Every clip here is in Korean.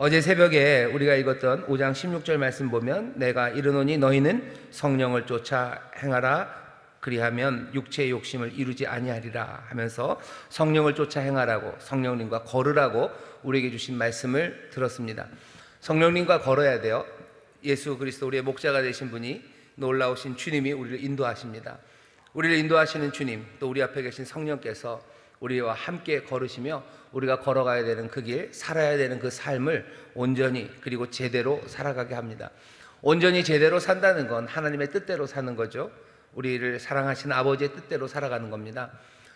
어제 새벽에 우리가 읽었던 5장 16절 말씀 보면 내가 이르노니 너희는 성령을 쫓아 행하라 그리하면 육체의 욕심을 이루지 아니하리라 하면서 성령을 쫓아 행하라고, 성령님과 걸으라고 우리에게 주신 말씀을 들었습니다. 성령님과 걸어야 돼요. 예수 그리스도 우리의 목자가 되신 분이, 놀라우신 주님이 우리를 인도하십니다. 우리를 인도하시는 주님, 또 우리 앞에 계신 성령께서 우리와 함께 걸으시며 우리가 걸어가야 되는 그 길, 살아야 되는 그 삶을 온전히 그리고 제대로 살아가게 합니다. 온전히 제대로 산다는 건 하나님의 뜻대로 사는 거죠. 우리를 사랑하시는 아버지의 뜻대로 살아가는 겁니다.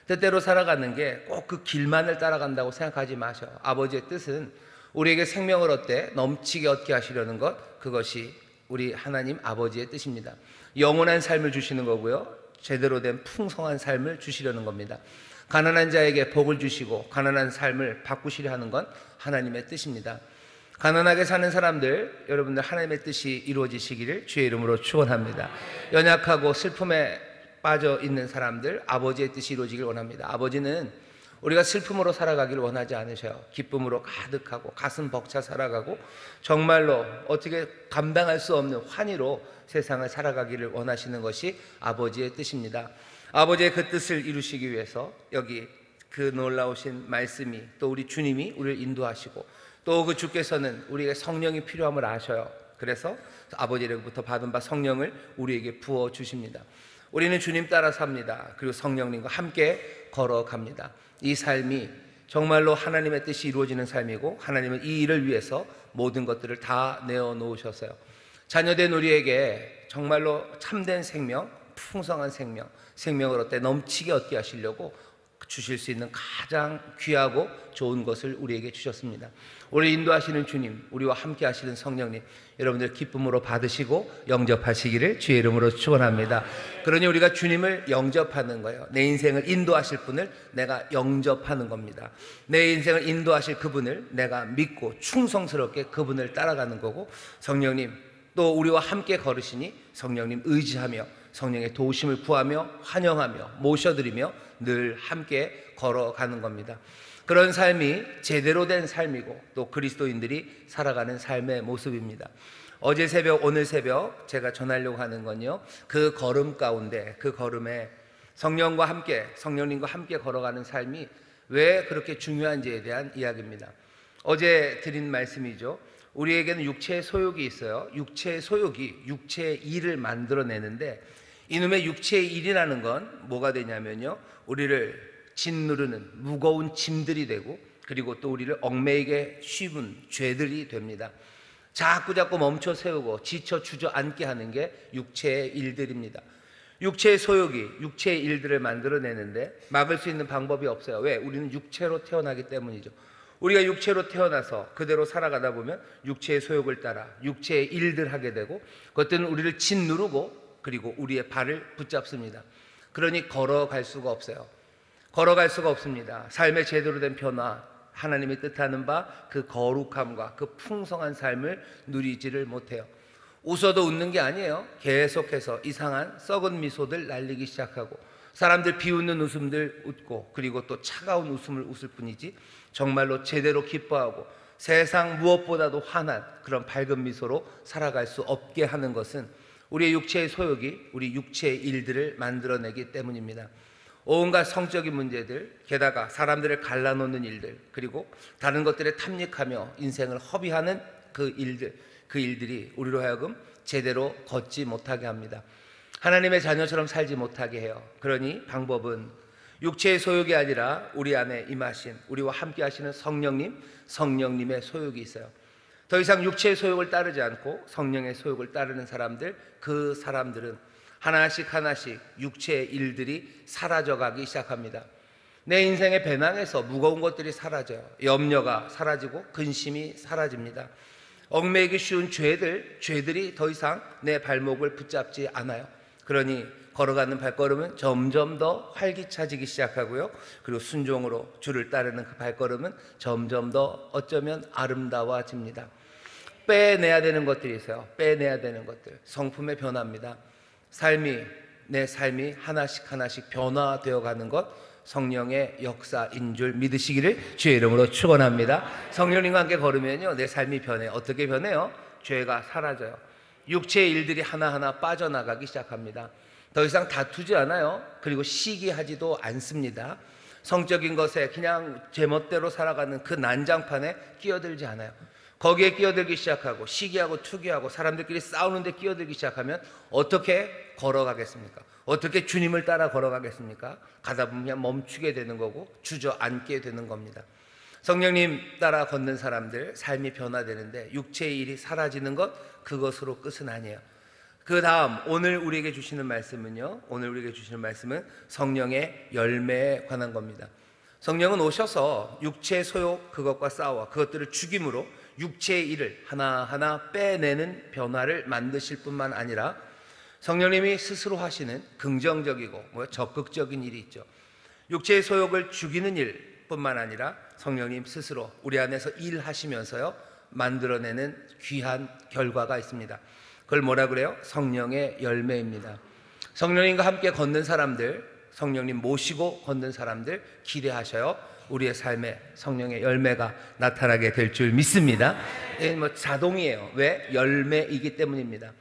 뜻대로 살아가는 게 꼭 그 길만을 따라간다고 생각하지 마셔. 아버지의 뜻은 우리에게 생명을 얻되 넘치게 얻게 하시려는 것, 그것이 우리 하나님 아버지의 뜻입니다. 영원한 삶을 주시는 거고요, 제대로 된 풍성한 삶을 주시려는 겁니다. 가난한 자에게 복을 주시고 가난한 삶을 바꾸시려 하는 건 하나님의 뜻입니다. 가난하게 사는 사람들, 여러분들 하나님의 뜻이 이루어지시기를 주의 이름으로 축원합니다. 연약하고 슬픔에 빠져 있는 사람들, 아버지의 뜻이 이루어지길 원합니다. 아버지는 우리가 슬픔으로 살아가기를 원하지 않으셔요. 기쁨으로 가득하고 가슴 벅차 살아가고 정말로 어떻게 감당할 수 없는 환희로 세상을 살아가기를 원하시는 것이 아버지의 뜻입니다. 아버지의 그 뜻을 이루시기 위해서 여기 그 놀라우신 말씀이, 또 우리 주님이 우리를 인도하시고, 또 그 주께서는 우리에게 성령이 필요함을 아셔요. 그래서 아버지로부터 받은 바 성령을 우리에게 부어 주십니다. 우리는 주님 따라 삽니다. 그리고 성령님과 함께 걸어갑니다. 이 삶이 정말로 하나님의 뜻이 이루어지는 삶이고, 하나님은 이 일을 위해서 모든 것들을 다 내어놓으셨어요. 자녀된 우리에게 정말로 참된 생명, 풍성한 생명을 얻되 넘치게 얻게 하시려고 주실 수 있는 가장 귀하고 좋은 것을 우리에게 주셨습니다. 우리 인도하시는 주님, 우리와 함께 하시는 성령님, 여러분들 기쁨으로 받으시고 영접하시기를 주의 이름으로 축원합니다. 그러니 우리가 주님을 영접하는 거예요. 내 인생을 인도하실 분을 내가 영접하는 겁니다. 내 인생을 인도하실 그분을 내가 믿고 충성스럽게 그분을 따라가는 거고, 성령님 또 우리와 함께 걸으시니 성령님 의지하며 성령의 도우심을 구하며 환영하며 모셔드리며 늘 함께 걸어가는 겁니다. 그런 삶이 제대로 된 삶이고, 또 그리스도인들이 살아가는 삶의 모습입니다. 어제 새벽, 오늘 새벽 제가 전하려고 하는 건요, 그 걸음 가운데, 그 걸음에 성령과 함께, 성령님과 함께 걸어가는 삶이 왜 그렇게 중요한지에 대한 이야기입니다. 어제 드린 말씀이죠. 우리에게는 육체의 소욕이 있어요. 육체의 소욕이 육체의 일을 만들어내는데, 이놈의 육체의 일이라는 건 뭐가 되냐면요, 우리를 짓누르는 무거운 짐들이 되고, 그리고 또 우리를 얽매이게 쉬운 죄들이 됩니다. 자꾸 멈춰 세우고 지쳐 주저앉게 하는 게 육체의 일들입니다. 육체의 소욕이 육체의 일들을 만들어내는데 막을 수 있는 방법이 없어요. 왜? 우리는 육체로 태어나기 때문이죠. 우리가 육체로 태어나서 그대로 살아가다 보면 육체의 소욕을 따라 육체의 일들 하게 되고, 그것들은 우리를 짓누르고 그리고 우리의 발을 붙잡습니다. 그러니 걸어갈 수가 없어요. 걸어갈 수가 없습니다. 삶의 제대로 된 변화, 하나님이 뜻하는 바 그 거룩함과 그 풍성한 삶을 누리지를 못해요. 웃어도 웃는 게 아니에요. 계속해서 이상한 썩은 미소들 날리기 시작하고, 사람들 비웃는 웃음들 웃고, 그리고 또 차가운 웃음을 웃을 뿐이지 정말로 제대로 기뻐하고 세상 무엇보다도 환한 그런 밝은 미소로 살아갈 수 없게 하는 것은 우리의 육체의 소욕이 우리 육체의 일들을 만들어내기 때문입니다. 온갖 성적인 문제들, 게다가 사람들을 갈라놓는 일들, 그리고 다른 것들에 탐닉하며 인생을 허비하는 그 일들이 우리로 하여금 제대로 걷지 못하게 합니다. 하나님의 자녀처럼 살지 못하게 해요. 그러니 방법은 육체의 소욕이 아니라 우리 안에 임하신, 우리와 함께 하시는 성령님의 소욕이 있어요. 더 이상 육체의 소욕을 따르지 않고 성령의 소욕을 따르는 사람들, 그 사람들은 하나씩 육체의 일들이 사라져가기 시작합니다. 내 인생의 배낭에서 무거운 것들이 사라져요. 염려가 사라지고 근심이 사라집니다. 얽매이기 쉬운 죄들이 더 이상 내 발목을 붙잡지 않아요. 그러니 걸어가는 발걸음은 점점 더 활기차지기 시작하고요, 그리고 순종으로 주를 따르는 그 발걸음은 점점 더 어쩌면 아름다워집니다. 빼내야 되는 것들이 있어요. 빼내야 되는 것들, 성품의 변화입니다. 내 삶이 하나씩 변화되어 가는 것, 성령의 역사인 줄 믿으시기를 주의 이름으로 축원합니다. 성령님과 함께 걸으면요, 내 삶이 변해요. 어떻게 변해요? 죄가 사라져요. 육체의 일들이 하나하나 빠져나가기 시작합니다. 더 이상 다투지 않아요. 그리고 시기하지도 않습니다. 성적인 것에 그냥 제멋대로 살아가는 그 난장판에 끼어들지 않아요. 거기에 끼어들기 시작하고 시기하고 투기하고 사람들끼리 싸우는데 끼어들기 시작하면 어떻게 걸어가겠습니까? 어떻게 주님을 따라 걸어가겠습니까? 가다 보면 그냥 멈추게 되는 거고 주저앉게 되는 겁니다. 성령님 따라 걷는 사람들 삶이 변화되는데 육체의 일이 사라지는 것, 그것으로 끝은 아니에요. 그 다음 오늘 우리에게 주시는 말씀은요, 오늘 우리에게 주시는 말씀은 성령의 열매에 관한 겁니다. 성령은 오셔서 육체의 소욕 그것과 싸워 그것들을 죽임으로 육체의 일을 하나하나 빼내는 변화를 만드실 뿐만 아니라 성령님이 스스로 하시는 긍정적이고 적극적인 일이 있죠. 육체의 소욕을 죽이는 일뿐만 아니라 성령님 스스로 우리 안에서 일하시면서요 만들어내는 귀한 결과가 있습니다. 그걸 뭐라 그래요? 성령의 열매입니다. 성령님과 함께 걷는 사람들, 성령님 모시고 걷는 사람들 기대하셔요. 우리의 삶에 성령의 열매가 나타나게 될 줄 믿습니다. 자동이에요. 왜? 열매이기 때문입니다.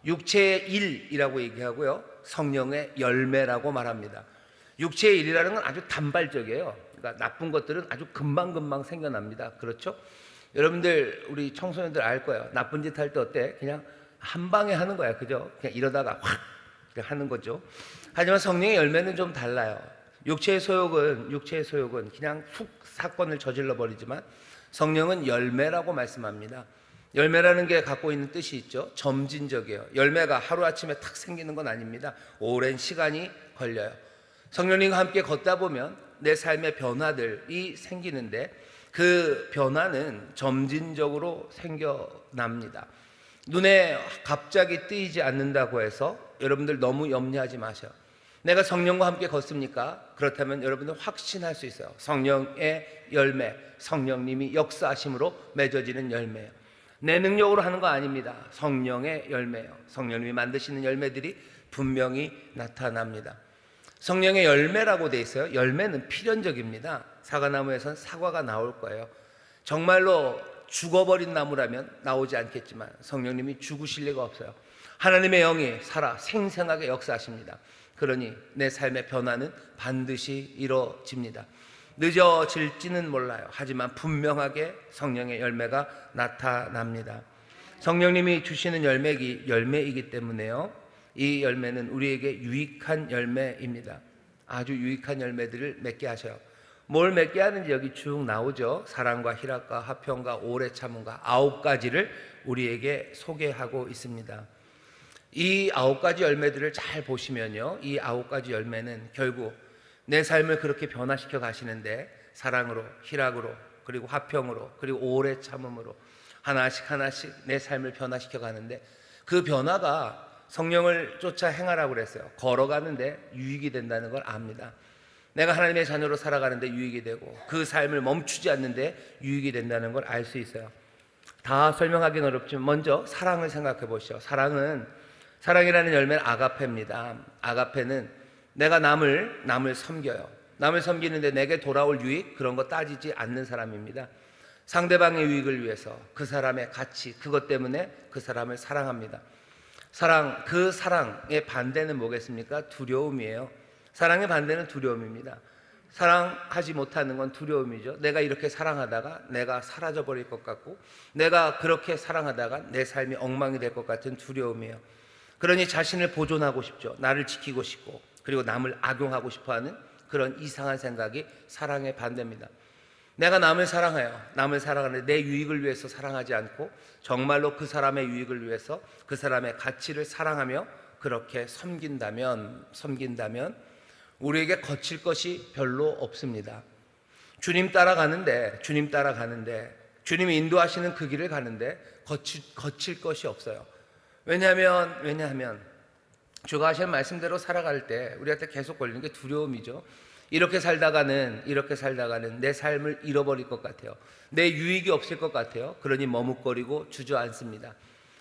육체의 일이라고 얘기하고요, 성령의 열매라고 말합니다. 육체의 일이라는 건 아주 단발적이에요. 그러니까 나쁜 것들은 아주 금방금방 생겨납니다. 그렇죠? 여러분들 우리 청소년들 알 거예요. 나쁜 짓 할 때 어때? 그냥 한 방에 하는 거야. 그죠? 그냥 이러다가 확 하는 거죠. 하지만 성령의 열매는 좀 달라요. 육체의 소욕은 그냥 훅 사건을 저질러 버리지만 성령은 열매라고 말씀합니다. 열매라는 게 갖고 있는 뜻이 있죠. 점진적이에요. 열매가 하루아침에 탁 생기는 건 아닙니다. 오랜 시간이 걸려요. 성령님과 함께 걷다 보면 내 삶의 변화들이 생기는데 그 변화는 점진적으로 생겨납니다. 눈에 갑자기 띄지 않는다고 해서 여러분들 너무 염려하지 마세요. 내가 성령과 함께 걷습니까? 그렇다면 여러분들 확신할 수 있어요. 성령의 열매, 성령님이 역사하심으로 맺어지는 열매예요. 내 능력으로 하는 거 아닙니다. 성령의 열매예요. 성령님이 만드시는 열매들이 분명히 나타납니다. 성령의 열매라고 돼 있어요. 열매는 필연적입니다. 사과나무에선 사과가 나올 거예요. 정말로 죽어버린 나무라면 나오지 않겠지만 성령님이 죽으실 리가 없어요. 하나님의 영이 살아 생생하게 역사하십니다. 그러니 내 삶의 변화는 반드시 이루어집니다. 늦어질지는 몰라요. 하지만 분명하게 성령의 열매가 나타납니다. 성령님이 주시는 열매이기 때문에요, 이 열매는 우리에게 유익한 열매입니다. 아주 유익한 열매들을 맺게 하셔요. 뭘 맺게 하는지 여기 쭉 나오죠. 사랑과 희락과 화평과 오래 참음과 9가지를 우리에게 소개하고 있습니다. 이 9가지 열매들을 잘 보시면요, 이 9가지 열매는 결국 내 삶을 그렇게 변화시켜 가시는데 사랑으로, 희락으로, 그리고 화평으로, 그리고 오래 참음으로 하나씩 내 삶을 변화시켜 가는데 그 변화가 성령을 쫓아 행하라고 그랬어요. 걸어가는데 유익이 된다는 걸 압니다. 내가 하나님의 자녀로 살아가는데 유익이 되고 그 삶을 멈추지 않는데 유익이 된다는 걸 알 수 있어요. 다 설명하기는 어렵지만 먼저 사랑을 생각해 보시죠. 사랑이라는 열매는 아가페입니다. 아가페는 내가 남을 섬겨요. 남을 섬기는데 내게 돌아올 유익, 그런 거 따지지 않는 사람입니다. 상대방의 유익을 위해서 그 사람의 가치, 그것 때문에 그 사람을 사랑합니다. 그 사랑의 반대는 뭐겠습니까? 두려움이에요. 사랑의 반대는 두려움입니다. 사랑하지 못하는 건 두려움이죠. 내가 이렇게 사랑하다가 내가 사라져 버릴 것 같고, 내가 그렇게 사랑하다가 내 삶이 엉망이 될 것 같은 두려움이에요. 그러니 자신을 보존하고 싶죠. 나를 지키고 싶고, 그리고 남을 악용하고 싶어하는 그런 이상한 생각이 사랑의 반대입니다. 내가 남을 사랑해요. 남을 사랑하는데 내 유익을 위해서 사랑하지 않고 정말로 그 사람의 유익을 위해서 그 사람의 가치를 사랑하며 그렇게 섬긴다면 우리에게 거칠 것이 별로 없습니다. 주님 따라가는데 주님이 인도하시는 그 길을 가는데 거칠 것이 없어요. 왜냐하면 주가 하신 말씀대로 살아갈 때 우리한테 계속 걸리는 게 두려움이죠. 이렇게 살다가는 내 삶을 잃어버릴 것 같아요. 내 유익이 없을 것 같아요. 그러니 머뭇거리고 주저앉습니다.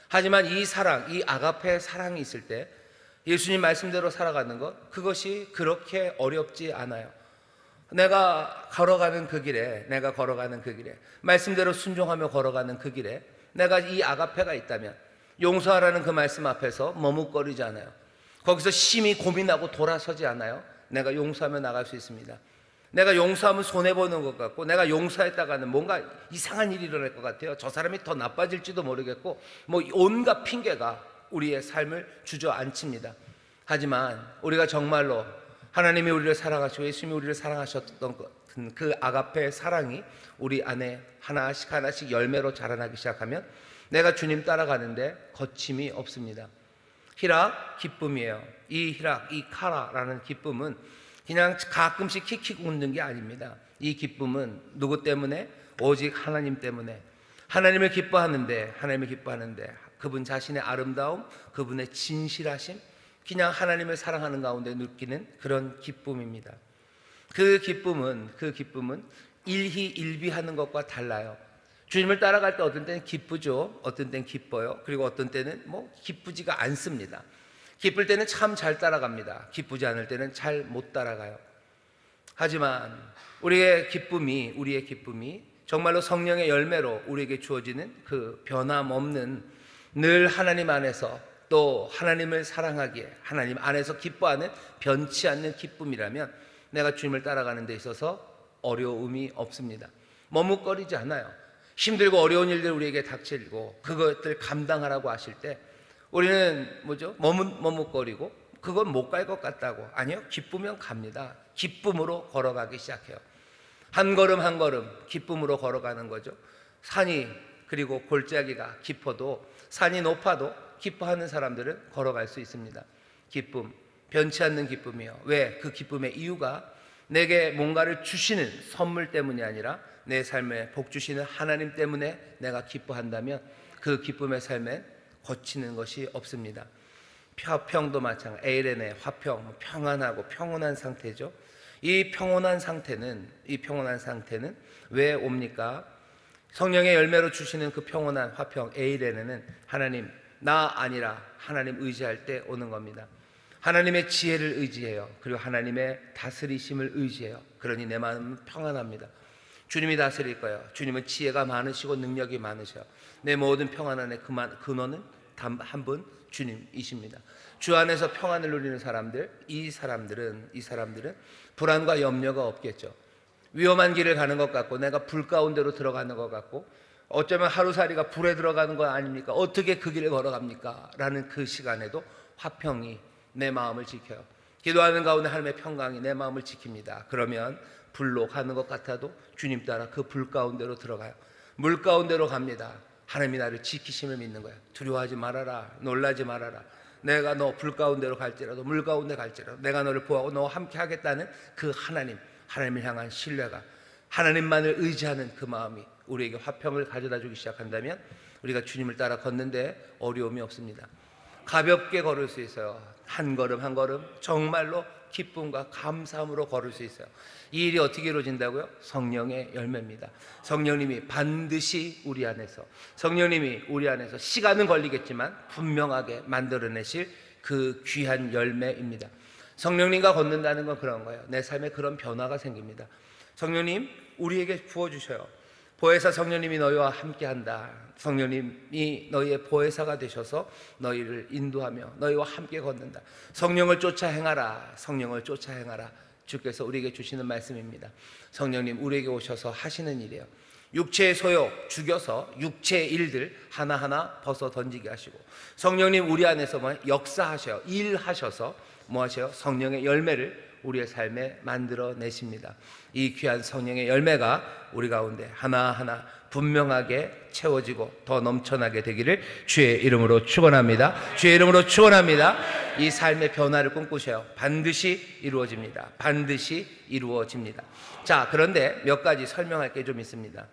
하지만 이 사랑, 이 아가페의 사랑이 있을 때 예수님 말씀대로 살아가는 것, 그것이 그렇게 어렵지 않아요. 내가 걸어가는 그 길에, 내가 걸어가는 그 길에, 말씀대로 순종하며 걸어가는 그 길에 내가 이 아가페가 있다면 용서하라는 그 말씀 앞에서 머뭇거리지 않아요. 거기서 심히 고민하고 돌아서지 않아요. 내가 용서하며 나갈 수 있습니다. 내가 용서하면 손해보는 것 같고, 내가 용서했다가는 뭔가 이상한 일이 일어날 것 같아요. 저 사람이 더 나빠질지도 모르겠고, 뭐 온갖 핑계가 우리의 삶을 주저앉힙니다. 하지만 우리가 정말로 하나님이 우리를 사랑하시고 예수님이 우리를 사랑하셨던 그 아가페의 사랑이 우리 안에 하나씩 하나씩 열매로 자라나기 시작하면 내가 주님 따라가는데 거침이 없습니다. 희락, 기쁨이에요. 이 희락, 이 카라라는 기쁨은 그냥 가끔씩 킥킥 웃는 게 아닙니다. 이 기쁨은 누구 때문에? 오직 하나님 때문에. 하나님을 기뻐하는데 그분 자신의 아름다움, 그분의 진실하심, 그냥 하나님을 사랑하는 가운데 느끼는 그런 기쁨입니다. 그 기쁨은 일희일비하는 것과 달라요. 주님을 따라갈 때 어떤 때는 기쁘죠, 어떤 때는 기뻐요. 그리고 어떤 때는 기쁘지가 않습니다. 기쁠 때는 참 잘 따라갑니다. 기쁘지 않을 때는 잘 못 따라가요. 하지만 우리의 기쁨이 정말로 성령의 열매로 우리에게 주어지는 그 변함없는, 늘 하나님 안에서 또 하나님을 사랑하기에 하나님 안에서 기뻐하는 변치 않는 기쁨이라면 내가 주님을 따라가는 데 있어서 어려움이 없습니다. 머뭇거리지 않아요. 힘들고 어려운 일들 우리에게 닥치고 그것들 감당하라고 하실 때 우리는 머뭇거리고 그건 못 갈 것 같다고. 아니요, 기쁘면 갑니다. 기쁨으로 걸어가기 시작해요. 한 걸음 한 걸음 기쁨으로 걸어가는 거죠. 산이 그리고 골짜기가 깊어도, 산이 높아도 기뻐하는 사람들은 걸어갈 수 있습니다. 기쁨, 변치 않는 기쁨이요. 왜? 그 기쁨의 이유가 내게 뭔가를 주시는 선물 때문이 아니라 내 삶에 복 주시는 하나님 때문에 내가 기뻐한다면 그 기쁨의 삶엔 거치는 것이 없습니다. 화평도 마찬가지. 에이레네 화평, 평안하고 평온한 상태죠. 이 평온한 상태는 왜 옵니까? 성령의 열매로 주시는 그 평온한 화평, 에이레네는 하나님, 나 아니라 하나님 의지할 때 오는 겁니다. 하나님의 지혜를 의지해요. 그리고 하나님의 다스리심을 의지해요. 그러니 내 마음은 평안합니다. 주님이 다스릴 거예요. 주님은 지혜가 많으시고 능력이 많으셔요. 내 모든 평안의 근원은 단 한 분, 주님이십니다. 주 안에서 평안을 누리는 사람들, 이 사람들은 불안과 염려가 없겠죠. 위험한 길을 가는 것 같고, 내가 불 가운데로 들어가는 것 같고, 어쩌면 하루살이가 불에 들어가는 거 아닙니까? 어떻게 그 길을 걸어갑니까? 라는 그 시간에도 화평이 내 마음을 지켜요. 기도하는 가운데 하나님의 평강이 내 마음을 지킵니다. 그러면 불로 가는 것 같아도 주님 따라 그 불 가운데로 들어가요. 물 가운데로 갑니다. 하나님이 나를 지키심을 믿는 거예요. 두려워하지 말아라, 놀라지 말아라. 내가 너 불 가운데로 갈지라도, 물 가운데 갈지라도 내가 너를 보호하고 너와 함께 하겠다는 그 하나님을 향한 신뢰가, 하나님만을 의지하는 그 마음이 우리에게 화평을 가져다 주기 시작한다면 우리가 주님을 따라 걷는데 어려움이 없습니다. 가볍게 걸을 수 있어요. 한 걸음 한 걸음 정말로 기쁨과 감사함으로 걸을 수 있어요. 이 일이 어떻게 이루어진다고요? 성령의 열매입니다. 성령님이 반드시 우리 안에서, 시간은 걸리겠지만 분명하게 만들어내실 그 귀한 열매입니다. 성령님과 걷는다는 건 그런 거예요. 내 삶에 그런 변화가 생깁니다. 성령님 우리에게 부어주셔요. 보혜사 성령님이 너희와 함께한다. 성령님이 너희의 보혜사가 되셔서 너희를 인도하며 너희와 함께 걷는다. 성령을 쫓아 행하라. 주께서 우리에게 주시는 말씀입니다. 성령님 우리에게 오셔서 하시는 일이에요. 육체의 소욕 죽여서 육체의 일들 하나하나 벗어 던지게 하시고, 성령님 우리 안에서 역사하셔요. 일하셔서 하셔요? 성령의 열매를 우리의 삶에 만들어내십니다. 이 귀한 성령의 열매가 우리 가운데 하나하나 분명하게 채워지고 더 넘쳐나게 되기를 주의 이름으로 축원합니다. 이 삶의 변화를 꿈꾸셔요. 반드시 이루어집니다. 자, 그런데 몇 가지 설명할 게 좀 있습니다.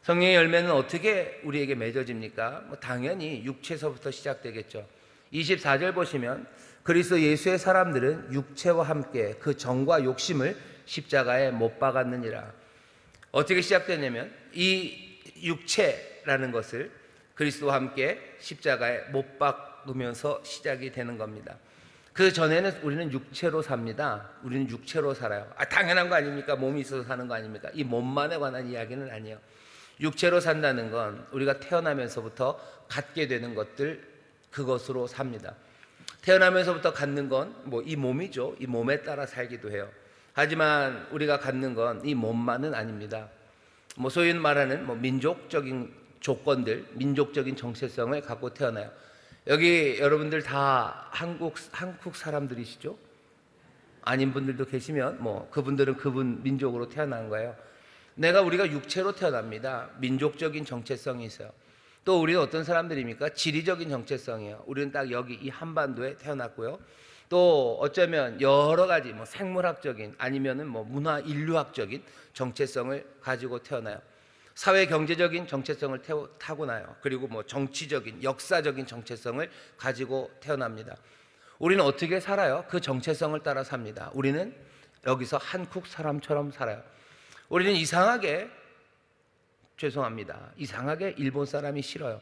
성령의 열매는 어떻게 우리에게 맺어집니까? 당연히 육체에서부터 시작되겠죠. 24절 보시면 그리스도 예수의 사람들은 육체와 함께 그 정과 욕심을 십자가에 못 박았느니라. 어떻게 시작되냐면 이 육체라는 것을 그리스도와 함께 십자가에 못 박으면서 시작이 되는 겁니다. 그 전에는 우리는 육체로 삽니다. 우리는 육체로 살아요. 당연한 거 아닙니까? 몸이 있어서 사는 거 아닙니까? 이 몸만에 관한 이야기는 아니에요. 육체로 산다는 건 우리가 태어나면서부터 갖게 되는 것들, 그것으로 삽니다. 태어나면서부터 갖는 건 뭐 이 몸이죠. 이 몸에 따라 살기도 해요. 하지만 우리가 갖는 건 이 몸만은 아닙니다. 뭐 소위 말하는 민족적인 조건들, 민족적인 정체성을 갖고 태어나요. 여기 여러분들 다 한국 사람들이시죠? 아닌 분들도 계시면 그분들은 그분 민족으로 태어난 거예요. 우리가 육체로 태어납니다. 민족적인 정체성이 있어요. 또 우리는 어떤 사람들입니까? 지리적인 정체성이에요. 우리는 딱 여기 이 한반도에 태어났고요. 또 어쩌면 여러 가지 생물학적인 아니면은 문화 인류학적인 정체성을 가지고 태어나요. 사회 경제적인 정체성을 타고나요. 그리고 정치적인 역사적인 정체성을 가지고 태어납니다. 우리는 어떻게 살아요? 그 정체성을 따라 삽니다. 우리는 여기서 한국 사람처럼 살아요. 우리는 이상하게 일본 사람이 싫어요.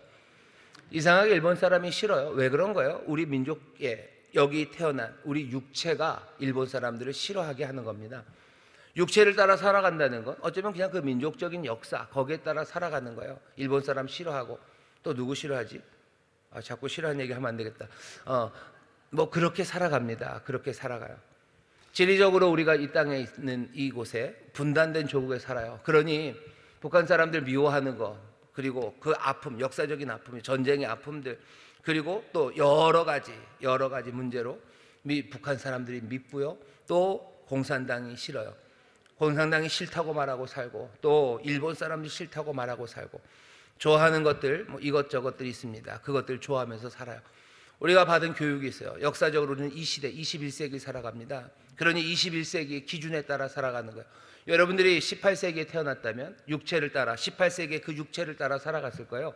이상하게 일본 사람이 싫어요. 왜 그런 거예요? 우리 민족에 여기 태어난 우리 육체가 일본 사람들을 싫어하게 하는 겁니다. 육체를 따라 살아간다는 건 어쩌면 그냥 그 민족적인 역사, 거기에 따라 살아가는 거예요. 일본 사람 싫어하고 또 누구 싫어하지? 자꾸 싫어하는 얘기 하면 안 되겠다. 그렇게 살아갑니다. 그렇게 살아가요. 지리적으로 우리가 이 땅에 있는 이곳에 분단된 조국에 살아요. 그러니 북한 사람들 미워하는 거, 그리고 그 아픔, 역사적인 아픔, 전쟁의 아픔들, 그리고 또 여러 가지 문제로 북한 사람들이 밉고요. 또 공산당이 싫어요. 공산당이 싫다고 말하고 살고, 또 일본 사람들이 싫다고 말하고 살고, 좋아하는 것들 이것저것들이 있습니다. 그것들 좋아하면서 살아요. 우리가 받은 교육이 있어요. 역사적으로는 이 시대 21세기 살아갑니다. 그러니 21세기 기준에 따라 살아가는 거예요. 여러분들이 18세기에 태어났다면 육체를 따라 18세기에 그 육체를 따라 살아갔을 거예요.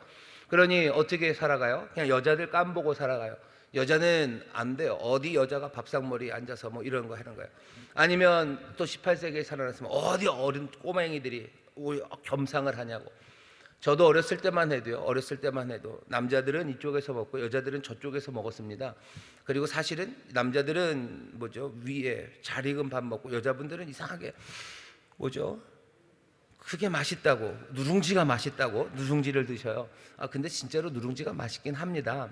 그러니 어떻게 살아가요? 그냥 여자들 깜보고 살아가요. 여자는 안 돼요. 어디 여자가 밥상머리에 앉아서 이런 거 하는 거예요. 아니면 또 18세기에 살아났으면 어디 어린 꼬맹이들이 겸상을 하냐고. 저도 어렸을 때만 해도 남자들은 이쪽에서 먹고 여자들은 저쪽에서 먹었습니다. 그리고 사실은 남자들은 위에 잘 익은 밥 먹고, 여자분들은 이상하게 그게 맛있다고, 누룽지가 맛있다고 누룽지를 드셔요. 근데 진짜로 누룽지가 맛있긴 합니다.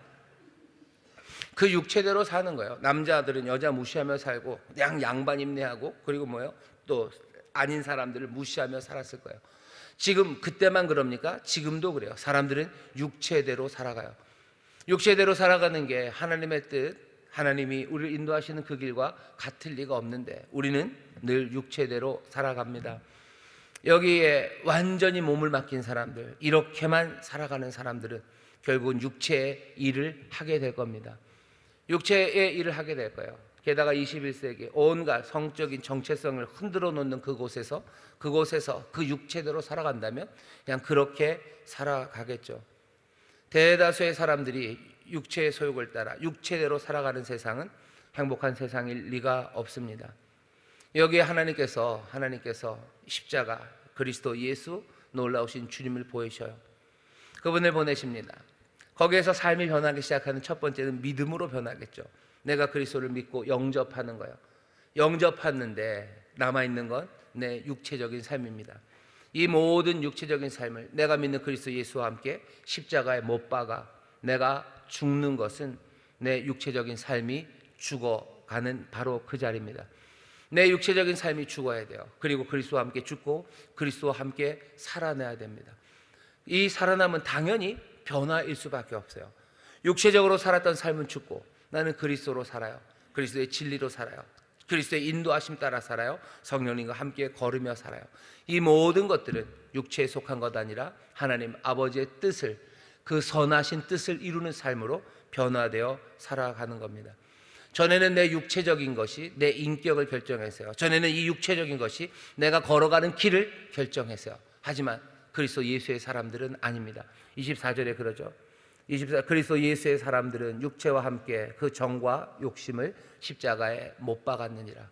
그 육체대로 사는 거예요. 남자들은 여자 무시하며 살고 그냥 양반 입내하고, 그리고 또 아닌 사람들을 무시하며 살았을 거예요. 지금 그때만 그럽니까? 지금도 그래요. 사람들은 육체대로 살아가요. 육체대로 살아가는 게 하나님의 뜻, 하나님이 우리를 인도하시는 그 길과 같을 리가 없는데 우리는 늘 육체대로 살아갑니다. 여기에 완전히 몸을 맡긴 사람들, 이렇게만 살아가는 사람들은 결국은 육체의 일을 하게 될 겁니다. 육체의 일을 하게 될 거예요. 게다가 21세기 온갖 성적인 정체성을 흔들어 놓는 그곳에서 그 육체대로 살아간다면 그냥 그렇게 살아가겠죠. 대다수의 사람들이 육체의 소욕을 따라 육체대로 살아가는 세상은 행복한 세상일 리가 없습니다. 여기에 하나님께서 십자가, 그리스도 예수, 놀라우신 주님을 보이셔요. 그분을 보내십니다. 거기에서 삶이 변하기 시작하는 첫 번째는 믿음으로 변하겠죠. 내가 그리스도를 믿고 영접하는 거예요. 영접하는데 남아있는 건 내 육체적인 삶입니다. 이 모든 육체적인 삶을 내가 믿는 그리스도 예수와 함께 십자가에 못 박아 내가 죽는 것은 내 육체적인 삶이 죽어가는 바로 그 자리입니다. 내 육체적인 삶이 죽어야 돼요. 그리고 그리스도와 함께 죽고 그리스도와 함께 살아내야 됩니다. 이 살아남은 당연히 변화일 수밖에 없어요. 육체적으로 살았던 삶은 죽고 나는 그리스도로 살아요. 그리스도의 진리로 살아요. 그리스도의 인도하심 따라 살아요. 성령님과 함께 걸으며 살아요. 이 모든 것들은 육체에 속한 것 아니라 하나님 아버지의 뜻을, 그 선하신 뜻을 이루는 삶으로 변화되어 살아가는 겁니다. 전에는 내 육체적인 것이 내 인격을 결정했어요. 전에는 이 육체적인 것이 내가 걸어가는 길을 결정했어요. 하지만 그리스도 예수의 사람들은 아닙니다. 24절에 그러죠. 그리스도 예수의 사람들은 육체와 함께 그 정과 욕심을 십자가에 못 박았느니라.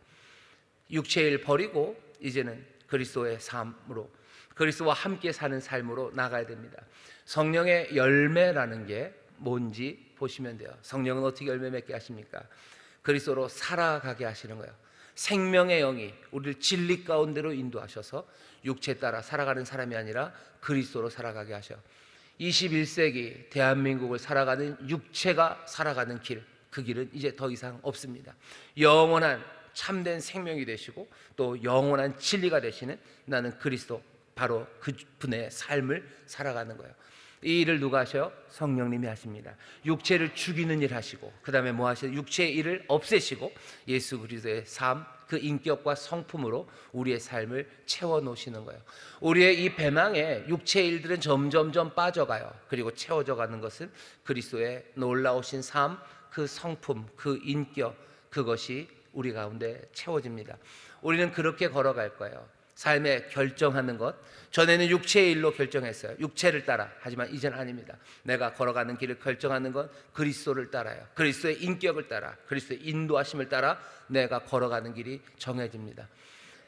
육체를 버리고 이제는 그리스도의 삶으로, 그리스도와 함께 사는 삶으로 나가야 됩니다. 성령의 열매라는 게 뭔지 보시면 돼요. 성령은 어떻게 열매 맺게 하십니까? 그리스도로 살아가게 하시는 거예요. 생명의 영이 우리를 진리 가운데로 인도하셔서 육체 따라 살아가는 사람이 아니라 그리스도로 살아가게 하셔. 21세기 대한민국을 살아가는 육체가 살아가는 길, 그 길은 이제 더 이상 없습니다. 영원한 참된 생명이 되시고 또 영원한 진리가 되시는 나는 그리스도, 바로 그분의 삶을 살아가는 거예요. 이 일을 누가 하셔요? 성령님이 하십니다. 육체를 죽이는 일 하시고, 그 다음에 뭐 하셔요? 육체의 일을 없애시고 예수 그리스도의 삶, 그 인격과 성품으로 우리의 삶을 채워놓으시는 거예요. 우리의 이 배망에 육체의 일들은 점점점 빠져가요. 그리고 채워져 가는 것은 그리스도의 놀라우신 삶, 그 성품, 그 인격, 그것이 우리 가운데 채워집니다. 우리는 그렇게 걸어갈 거예요. 삶에 결정하는 것, 전에는 육체의 일로 결정했어요. 육체를 따라. 하지만 이제는 아닙니다. 내가 걸어가는 길을 결정하는 건 그리스도를 따라요. 그리스도의 인격을 따라, 그리스도의 인도하심을 따라 내가 걸어가는 길이 정해집니다.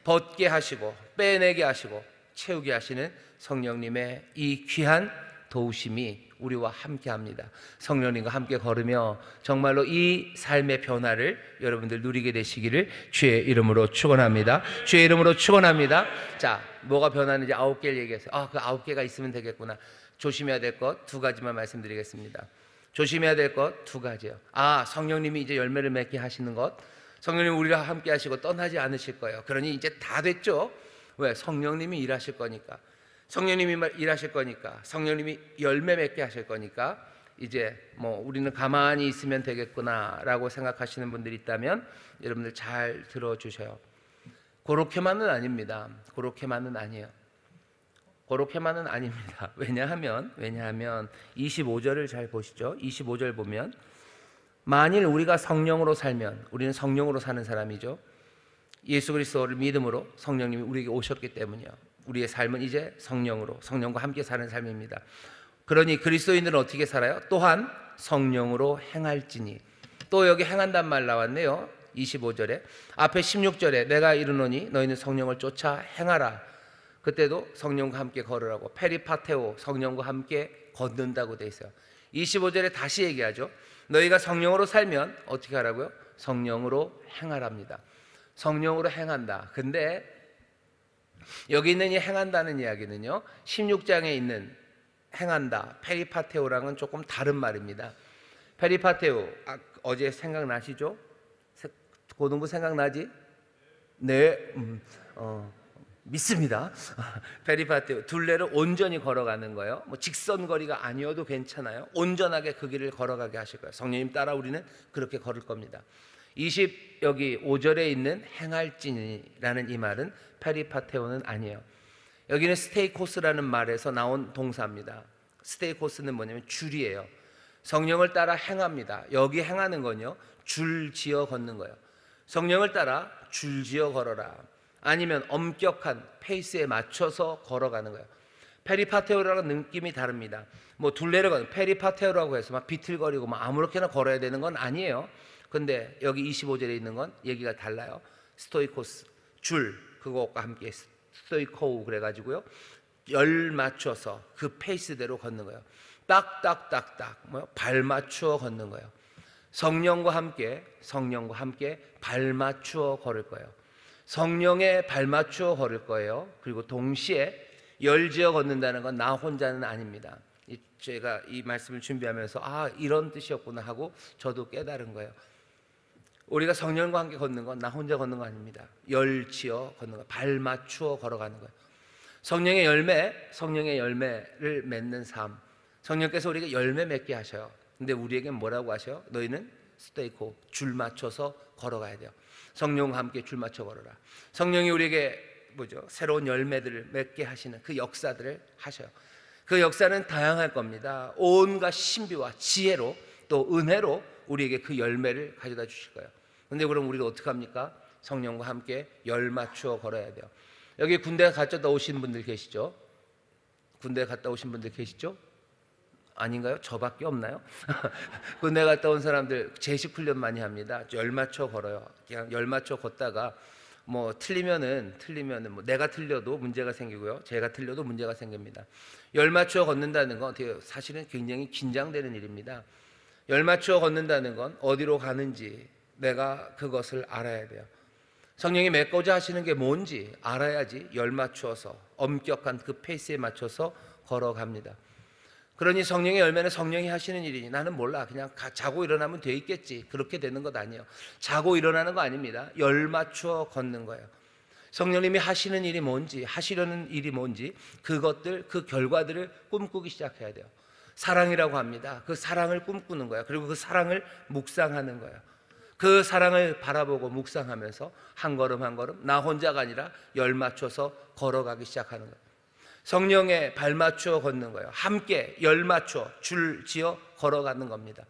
벗게 하시고 빼내게 하시고 채우게 하시는 성령님의 이 귀한 도우심이 우리와 함께합니다. 성령님과 함께 걸으며 정말로 이 삶의 변화를 여러분들 누리게 되시기를 주의 이름으로 축원합니다. 주의 이름으로 축원합니다. 자, 뭐가 변하는지 9개를 얘기했어요. 그 9개가 있으면 되겠구나. 조심해야 될 것 2가지만 말씀드리겠습니다. 조심해야 될 것 2가지요. 성령님이 이제 열매를 맺게 하시는 것. 성령님 우리와 함께 하시고 떠나지 않으실 거예요. 그러니 이제 다 됐죠. 왜? 성령님이 일하실 거니까. 성령님이 일하실 거니까, 성령님이 열매 맺게 하실 거니까 이제 뭐 우리는 가만히 있으면 되겠구나라고 생각하시는 분들이 있다면 여러분들 잘 들어주셔요. 그렇게만은 아닙니다. 그렇게만은 아니에요. 그렇게만은 아닙니다. 왜냐하면 25절을 잘 보시죠. 25절 보면 만일 우리가 성령으로 살면, 우리는 성령으로 사는 사람이죠. 예수 그리스도를 믿음으로 성령님이 우리에게 오셨기 때문이요. 우리의 삶은 이제 성령으로, 성령과 함께 사는 삶입니다. 그러니 그리스도인들은 어떻게 살아요? 또한 성령으로 행할지니. 또 여기 행한단 말 나왔네요. 25절에. 앞에 16절에 내가 이르노니 너희는 성령을 쫓아 행하라. 그때도 성령과 함께 걸으라고. 페리파테오, 성령과 함께 걷는다고 돼 있어요. 25절에 다시 얘기하죠. 너희가 성령으로 살면 어떻게 하라고요? 성령으로 행하랍니다. 성령으로 행한다. 근데 여기 있는 이 행한다는 이야기는요, 16장에 있는 행한다, 페리파테오랑은 조금 다른 말입니다. 페리파테오, 어제 생각나시죠? 고등부 생각나지? 네, 믿습니다. 페리파테오, 둘레를 온전히 걸어가는 거예요. 뭐 직선거리가 아니어도 괜찮아요. 온전하게 그 길을 걸어가게 하실 거예요. 성령님 따라 우리는 그렇게 걸을 겁니다. 여기 5절에 있는 행할지니라는 이 말은 페리파테오는 아니에요. 여기는 스테이코스라는 말에서 나온 동사입니다. 스테이코스는 뭐냐면 줄이에요. 성령을 따라 행합니다. 여기 행하는 건요, 줄지어 걷는 거예요. 성령을 따라 줄지어 걸어라. 아니면 엄격한 페이스에 맞춰서 걸어가는 거예요. 페리파테오라는 느낌이 다릅니다. 뭐 둘레를 걷는, 페리파테오라고 해서 막 비틀거리고 막 아무렇게나 걸어야 되는 건 아니에요. 근데 여기 25절에 있는 건 얘기가 달라요. 스토이코스, 줄, 그것과 함께 스토이코우 그래가지고요, 열 맞춰서 그 페이스대로 걷는 거예요. 딱딱딱딱 발 맞추어 걷는 거예요. 성령과 함께 발 맞추어 걸을 거예요. 성령에 발 맞추어 걸을 거예요. 그리고 동시에 열지어 걷는다는 건 나 혼자는 아닙니다. 제가 이 말씀을 준비하면서 이런 뜻이었구나 하고 저도 깨달은 거예요. 우리가 성령과 함께 걷는 건 나 혼자 걷는 거 아닙니다. 열지어 걷는 거, 발 맞추어 걸어가는 거예요. 성령의 열매를 맺는 삶. 성령께서 우리에게 열매 맺게 하셔요. 근데 우리에겐 뭐라고 하셔요? 너희는 스테이코, 줄 맞춰서 걸어가야 돼요. 성령과 함께 줄 맞춰 걸어라. 성령이 우리에게 새로운 열매들을 맺게 하시는 그 역사들을 하셔요. 그 역사는 다양할 겁니다. 온갖 신비와 지혜로 또 은혜로 우리에게 그 열매를 가져다 주실 거예요. 근데 그럼 우리가 어떻게 합니까? 성령과 함께 열 맞추어 걸어야 돼요. 여기 군대 갔다 오신 분들 계시죠? 군대 갔다 오신 분들 계시죠? 아닌가요? 저밖에 없나요? 군대 갔다 온 사람들 제식 훈련 많이 합니다. 열 맞춰 걸어요. 그냥 열 맞춰 걷다가 뭐 틀리면은 뭐 내가 틀려도 문제가 생기고요, 제가 틀려도 문제가 생깁니다. 열 맞추어 걷는다는 건 사실은 굉장히 긴장되는 일입니다. 열 맞추어 걷는다는 건 어디로 가는지, 내가 그것을 알아야 돼요. 성령이 맺고자 하시는 게 뭔지 알아야지 열 맞추어서 엄격한 그 페이스에 맞춰서 걸어갑니다. 그러니 성령의 열매는 성령이 하시는 일이니 나는 몰라, 그냥 자고 일어나면 돼 있겠지, 그렇게 되는 것 아니에요. 자고 일어나는 거 아닙니다. 열 맞추어 걷는 거예요. 성령님이 하시는 일이 뭔지, 하시려는 일이 뭔지, 그것들, 그 결과들을 꿈꾸기 시작해야 돼요. 사랑이라고 합니다. 그 사랑을 꿈꾸는 거예요. 그리고 그 사랑을 묵상하는 거예요. 그 사랑을 바라보고 묵상하면서 한 걸음 한 걸음 나 혼자가 아니라 열 맞춰서 걸어가기 시작하는 거예요. 성령에 발 맞추어 걷는 거예요. 함께 열 맞추어 줄 지어 걸어가는 겁니다.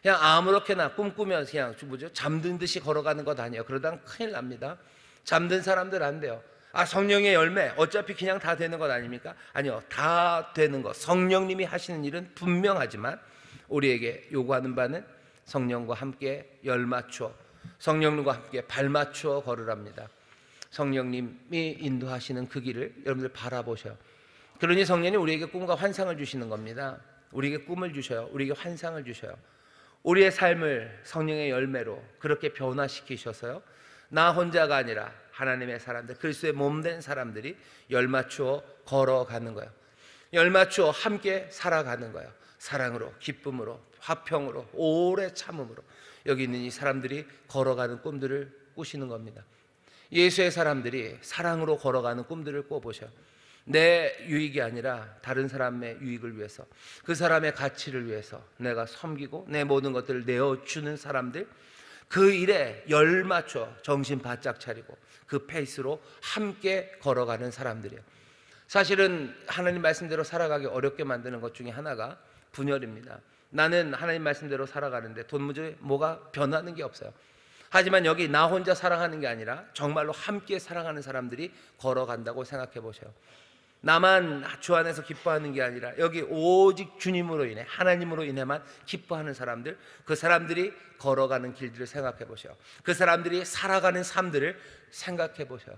그냥 아무렇게나 꿈꾸면서 그냥 잠든 듯이 걸어가는 것 아니에요. 그러다 큰일 납니다. 잠든 사람들 안 돼요. 성령의 열매 어차피 그냥 다 되는 것 아닙니까? 아니요, 다 되는 것, 성령님이 하시는 일은 분명하지만 우리에게 요구하는 바는 성령과 함께 열 맞추어, 성령님과 함께 발 맞추어 걸으랍니다. 성령님이 인도하시는 그 길을 여러분들 바라보셔요. 그러니 성령님 우리에게 꿈과 환상을 주시는 겁니다. 우리에게 꿈을 주셔요. 우리에게 환상을 주셔요. 우리의 삶을 성령의 열매로 그렇게 변화시키셔서요, 나 혼자가 아니라 하나님의 사람들, 그리스도의 몸된 사람들이 열 맞추어 걸어가는 거예요. 열 맞추어 함께 살아가는 거예요. 사랑으로, 기쁨으로, 화평으로, 오래 참음으로 여기 있는 이 사람들이 걸어가는 꿈들을 꾸시는 겁니다. 예수의 사람들이 사랑으로 걸어가는 꿈들을 꿔보셔. 내 유익이 아니라 다른 사람의 유익을 위해서, 그 사람의 가치를 위해서 내가 섬기고 내 모든 것들을 내어주는 사람들, 그 일에 열 맞춰 정신 바짝 차리고 그 페이스로 함께 걸어가는 사람들이에요. 사실은 하나님 말씀대로 살아가기 어렵게 만드는 것 중에 하나가 분열입니다. 나는 하나님 말씀대로 살아가는데 도무지 뭐가 변하는 게 없어요. 하지만 여기 나 혼자 사랑하는 게 아니라 정말로 함께 사랑하는 사람들이 걸어간다고 생각해 보세요. 나만 주 안에서 기뻐하는 게 아니라 여기 오직 주님으로 인해, 하나님으로 인해만 기뻐하는 사람들, 그 사람들이 걸어가는 길들을 생각해 보세요. 그 사람들이 살아가는 삶들을 생각해 보세요.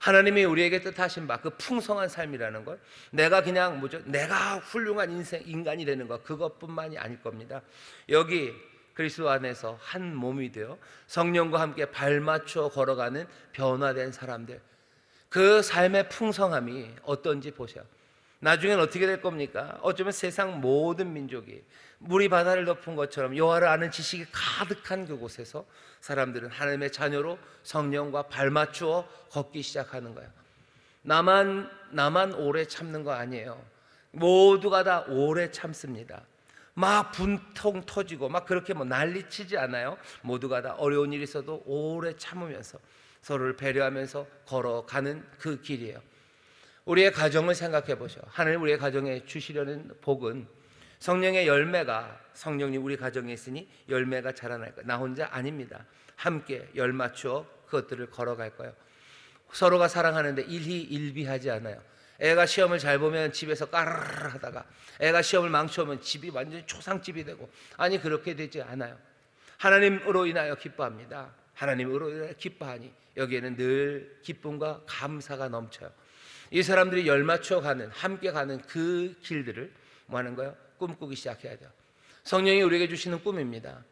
하나님이 우리에게 뜻하신 바, 그 풍성한 삶이라는 걸, 내가 그냥 내가 훌륭한 인간이 되는 것, 그것뿐만이 아닐 겁니다. 여기 그리스도 안에서 한 몸이 되어 성령과 함께 발맞춰 걸어가는 변화된 사람들, 그 삶의 풍성함이 어떤지 보세요. 나중엔 어떻게 될 겁니까? 어쩌면 세상 모든 민족이 물이 바다를 덮은 것처럼 여호와를 아는 지식이 가득한 그곳에서 사람들은 하나님의 자녀로 성령과 발맞추어 걷기 시작하는 거예요. 나만 오래 참는 거 아니에요. 모두가 다 오래 참습니다. 막 분통 터지고 막 그렇게 난리치지 않아요. 모두가 다 어려운 일이 있어도 오래 참으면서 서로를 배려하면서 걸어가는 그 길이에요. 우리의 가정을 생각해 보죠. 하나님 우리의 가정에 주시려는 복은 성령의 열매가, 성령님 우리 가정에 있으니 열매가 자라날 거예요. 나 혼자 아닙니다. 함께 열 맞추어 그것들을 걸어갈 거예요. 서로가 사랑하는데 일희일비하지 않아요. 애가 시험을 잘 보면 집에서 까르르 하다가 애가 시험을 망쳐오면 집이 완전히 초상집이 되고, 아니 그렇게 되지 않아요. 하나님으로 인하여 기뻐합니다. 하나님으로 인하여 기뻐하니 여기에는 늘 기쁨과 감사가 넘쳐요. 이 사람들이 열 맞춰 가는, 함께 가는 그 길들을 뭐 하는 거예요? 꿈꾸기 시작해야 돼요. 성령이 우리에게 주시는 꿈입니다.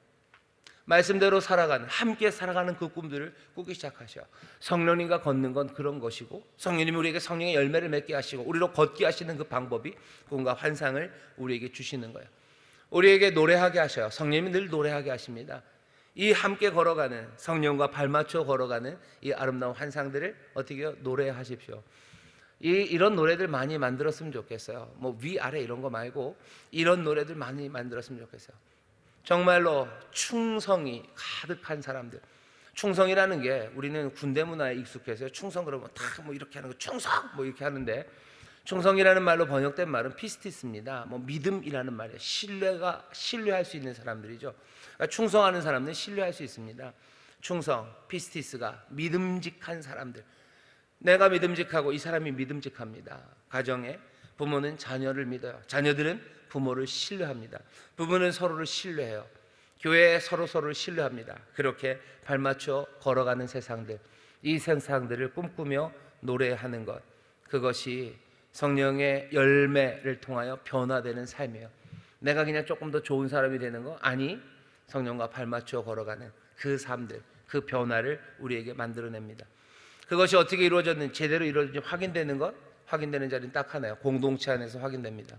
말씀대로 살아가는, 함께 살아가는 그 꿈들을 꾸기 시작하셔. 성령님과 걷는 건 그런 것이고, 성령님이 우리에게 성령의 열매를 맺게 하시고 우리로 걷게 하시는 그 방법이 꿈과 환상을 우리에게 주시는 거예요. 우리에게 노래하게 하셔요. 성령님이 늘 노래하게 하십니다. 이 함께 걸어가는, 성령과 발맞춰 걸어가는 이 아름다운 환상들을 어떻게 해요? 노래하십시오. 이런 노래들 많이 만들었으면 좋겠어요. 위아래 이런 거 말고 이런 노래들 많이 만들었으면 좋겠어요. 정말로 충성이 가득한 사람들. 충성이라는 게 우리는 군대 문화에 익숙해서 충성 그러면 다 이렇게 하는 거, 충성 이렇게 하는데, 충성이라는 말로 번역된 말은 피스티스입니다. 믿음이라는 말이에요. 신뢰할 수 있는 사람들이죠. 그러니까 충성하는 사람들은 신뢰할 수 있습니다. 충성, 피스티스가 믿음직한 사람들. 내가 믿음직하고 이 사람이 믿음직합니다. 가정에 부모는 자녀를 믿어요. 자녀들은 부모를 신뢰합니다. 부부는 서로를 신뢰해요. 교회에 서로를 신뢰합니다. 그렇게 발맞춰 걸어가는 세상들, 이 세상들을 꿈꾸며 노래하는 것, 그것이 성령의 열매를 통하여 변화되는 삶이에요. 내가 그냥 조금 더 좋은 사람이 되는 거? 아니, 성령과 발맞추어 걸어가는 그 삶들, 그 변화를 우리에게 만들어냅니다. 그것이 어떻게 이루어졌는지, 제대로 이루어졌는지 확인되는 자리는 딱 하나예요. 공동체 안에서 확인됩니다.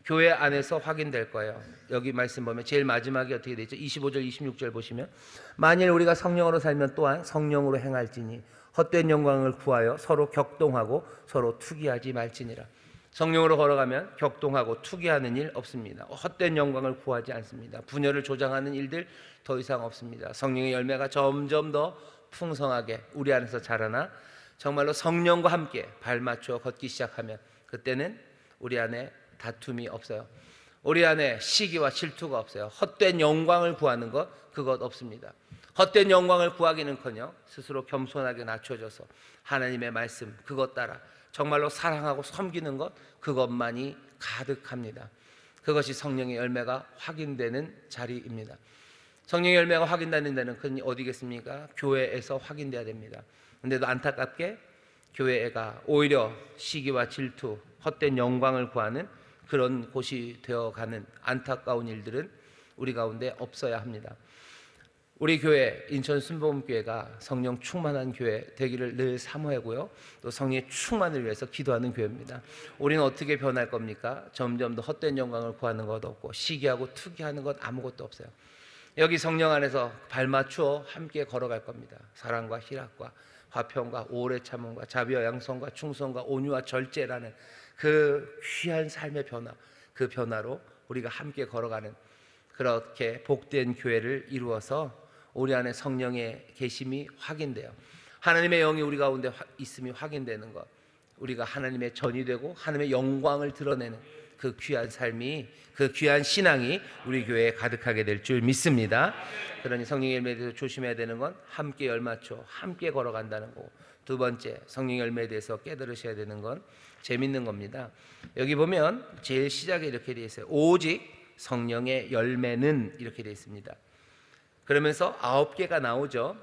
교회 안에서 확인될 거예요. 여기 말씀 보면 제일 마지막에 어떻게 되어 있죠? 25절 26절 보시면, 만일 우리가 성령으로 살면 또한 성령으로 행할지니 헛된 영광을 구하여 서로 격동하고 서로 투기하지 말지니라. 성령으로 걸어가면 격동하고 투기하는 일 없습니다. 헛된 영광을 구하지 않습니다. 분열을 조장하는 일들 더 이상 없습니다. 성령의 열매가 점점 더 풍성하게 우리 안에서 자라나 정말로 성령과 함께 발맞추어 걷기 시작하면, 그때는 우리 안에 다툼이 없어요. 우리 안에 시기와 질투가 없어요. 헛된 영광을 구하는 것, 그것 없습니다. 헛된 영광을 구하기는커녕 스스로 겸손하게 낮춰져서 하나님의 말씀 그것 따라 정말로 사랑하고 섬기는 것, 그것만이 가득합니다. 그것이 성령의 열매가 확인되는 자리입니다. 성령의 열매가 확인되는 데는 그건 어디겠습니까? 교회에서 확인돼야 됩니다. 그런데도 안타깝게 교회가 오히려 시기와 질투, 헛된 영광을 구하는 그런 곳이 되어가는 안타까운 일들은 우리 가운데 없어야 합니다. 우리 교회, 인천 순복음교회가 성령 충만한 교회 되기를 늘 사모하고요, 또 성령의 충만을 위해서 기도하는 교회입니다. 우리는 어떻게 변할 겁니까? 점점 더 헛된 영광을 구하는 것 없고 시기하고 투기하는 것 아무것도 없어요. 여기 성령 안에서 발맞추어 함께 걸어갈 겁니다. 사랑과 희락과 화평과 오래 참음과 자비와 양성과 충성과 온유와 절제라는 그 귀한 삶의 변화, 그 변화로 우리가 함께 걸어가는, 그렇게 복된 교회를 이루어서 우리 안에 성령의 계심이 확인돼요. 하나님의 영이 우리 가운데 있음이 확인되는 것, 우리가 하나님의 전이 되고 하나님의 영광을 드러내는 그 귀한 삶이, 그 귀한 신앙이 우리 교회에 가득하게 될 줄 믿습니다. 그러니 성령의 열매에 대해서 조심해야 되는 건 함께 열맞춰 함께 걸어간다는 거고, 두 번째 성령의 열매에 대해서 깨달으셔야 되는 건 재밌는 겁니다. 여기 보면 제일 시작에 이렇게 되어 있어요. 오직 성령의 열매는 이렇게 되어 있습니다. 그러면서 9개가 나오죠.